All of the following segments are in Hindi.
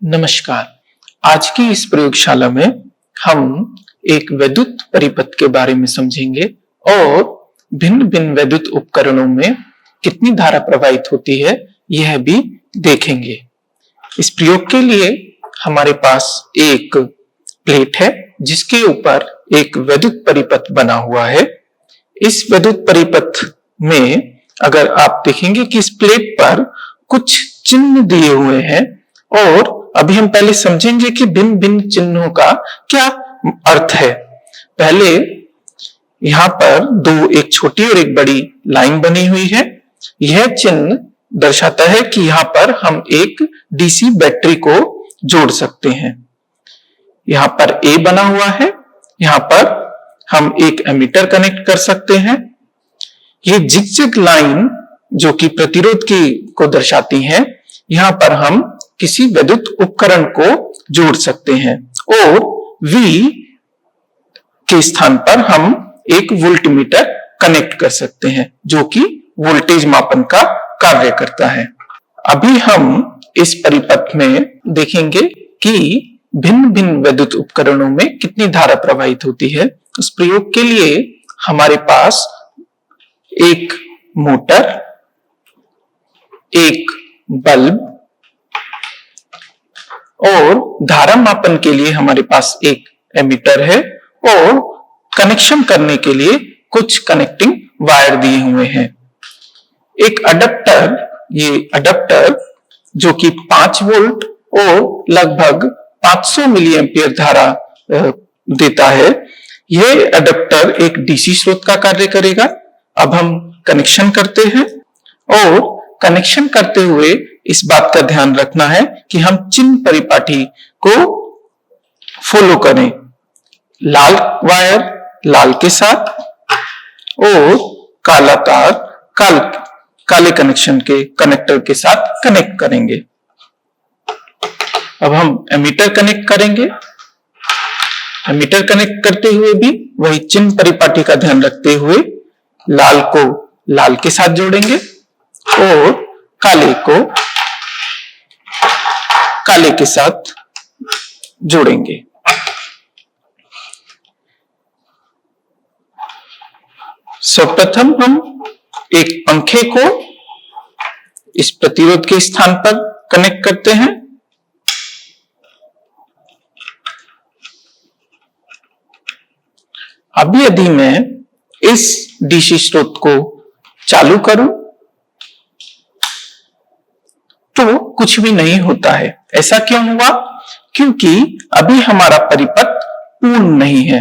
नमस्कार। आज की इस प्रयोगशाला में हम एक विद्युत परिपथ के बारे में समझेंगे और भिन्न भिन्न विद्युत उपकरणों में कितनी धारा प्रवाहित होती है यह भी देखेंगे। इस प्रयोग के लिए हमारे पास एक प्लेट है जिसके ऊपर एक विद्युत परिपथ बना हुआ है। इस विद्युत परिपथ में अगर आप देखेंगे कि इस प्लेट पर कुछ चिन्ह दिए हुए हैं और अभी हम पहले समझेंगे कि भिन्न भिन्न चिन्हों का क्या अर्थ है। पहले यहाँ पर एक छोटी और एक बड़ी लाइन बनी हुई है। यह चिन्ह दर्शाता है कि यहाँ पर हम एक डीसी बैटरी को जोड़ सकते हैं। यहाँ पर ए बना हुआ है, यहाँ पर हम एक एमीटर कनेक्ट कर सकते हैं। ये जिगजैग लाइन जो कि प्रतिरोध को दर्शाती है, यहाँ पर हम किसी विद्युत उपकरण को जोड़ सकते हैं और V के स्थान पर हम एक वोल्टमीटर कनेक्ट कर सकते हैं जो कि वोल्टेज मापन का कार्य करता है। अभी हम इस परिपथ में देखेंगे कि भिन्न भिन्न विद्युत उपकरणों में कितनी धारा प्रवाहित होती है। उस प्रयोग के लिए हमारे पास एक मोटर, एक बल्ब और धारा मापन के लिए हमारे पास एक एमीटर है और कनेक्शन करने के लिए कुछ कनेक्टिंग वायर दिए हुए हैं। एक अडेप्टर, ये अडेप्टर जो कि 5 वोल्ट और लगभग 500 मिली एम्पियर धारा देता है, यह अडेप्टर एक डीसी स्रोत का कार्य करेगा। अब हम कनेक्शन करते हैं और कनेक्शन करते हुए इस बात का ध्यान रखना है कि हम चिन्ह परिपाटी को फॉलो करें। लाल वायर लाल के साथ और काला तार काले कनेक्टर के साथ कनेक्ट करेंगे। अब हम एमीटर कनेक्ट करेंगे। एमीटर कनेक्ट करते हुए भी वही चिन्ह परिपाटी का ध्यान रखते हुए लाल को लाल के साथ जोड़ेंगे और काले को काले के साथ जोड़ेंगे। सर्वप्रथम हम एक पंखे को इस प्रतिरोध के स्थान पर कनेक्ट करते हैं। अभी यदि मैं इस डीसी स्रोत को चालू करूं तो कुछ भी नहीं होता है। ऐसा क्यों हुआ? क्योंकि अभी हमारा परिपथ पूर्ण नहीं है।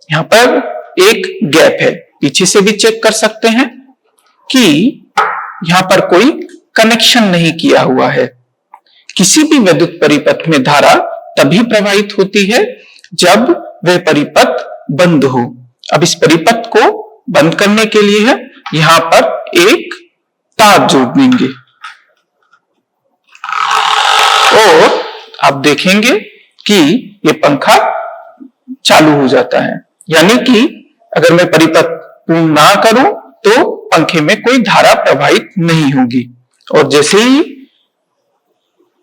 यहाँ पर एक गैप है। पीछे से भी चेक कर सकते हैं कि यहाँ पर कोई कनेक्शन नहीं किया हुआ है। किसी भी विद्युत परिपथ में धारा तभी प्रवाहित होती है जब वह परिपथ बंद हो। अब इस परिपथ को बंद करने के लिए यहाँ पर एक तार जोड़ देंगे और आप देखेंगे कि ये पंखा चालू हो जाता है। यानी कि अगर मैं परिपथ पूर्ण ना करूं तो पंखे में कोई धारा प्रवाहित नहीं होगी और जैसे ही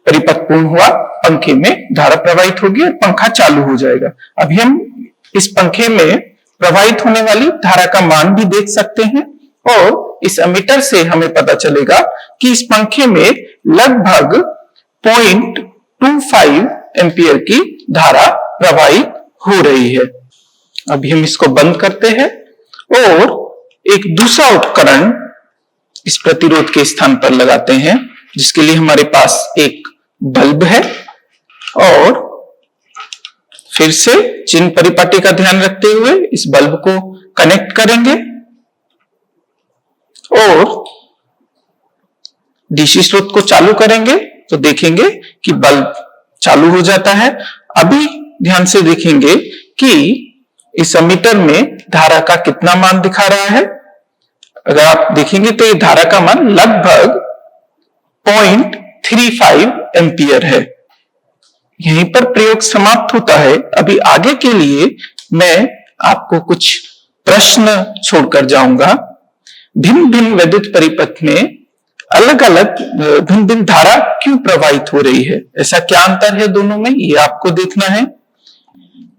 परिपथ पूर्ण हुआ पंखे में धारा प्रवाहित होगी और पंखा चालू हो जाएगा। अभी हम इस पंखे में प्रवाहित होने वाली धारा का मान भी देख सकते हैं और इस एमीटर से हमें पता चलेगा कि इस पंखे में लगभग 0.25 एम्पियर की धारा प्रवाहित हो रही है। अभी हम इसको बंद करते हैं और एक दूसरा उपकरण इस प्रतिरोध के स्थान पर लगाते हैं जिसके लिए हमारे पास एक बल्ब है और फिर से चिन्ह परिपाटी का ध्यान रखते हुए इस बल्ब को कनेक्ट करेंगे और डीसी स्रोत को चालू करेंगे तो देखेंगे कि बल्ब चालू हो जाता है। अभी ध्यान से देखेंगे कि इस एमीटर में धारा का कितना मान दिखा रहा है। अगर आप देखेंगे तो ये धारा का मान लगभग 0.35 एम्पियर है। यहीं पर प्रयोग समाप्त होता है। अभी आगे के लिए मैं आपको कुछ प्रश्न छोड़कर जाऊंगा। भिन्न भिन्न विद्युत परिपथ में अलग अलग भिन्न भिन्न धारा क्यों प्रवाहित हो रही है, ऐसा क्या अंतर है दोनों में, ये आपको देखना है।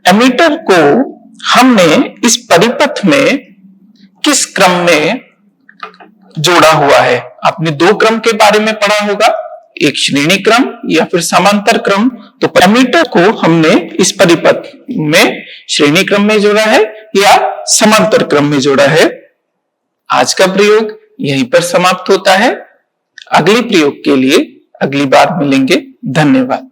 एमीटर को हमने इस परिपथ में किस क्रम में जोड़ा हुआ है? आपने दो क्रम के बारे में पढ़ा होगा, एक श्रेणी क्रम या फिर समांतर क्रम। तो एमीटर को हमने इस परिपथ में श्रेणी क्रम में जोड़ा है या समांतर क्रम में जोड़ा है। आज का प्रयोग यहीं पर समाप्त होता है। अगले प्रयोग के लिए अगली बार मिलेंगे। धन्यवाद।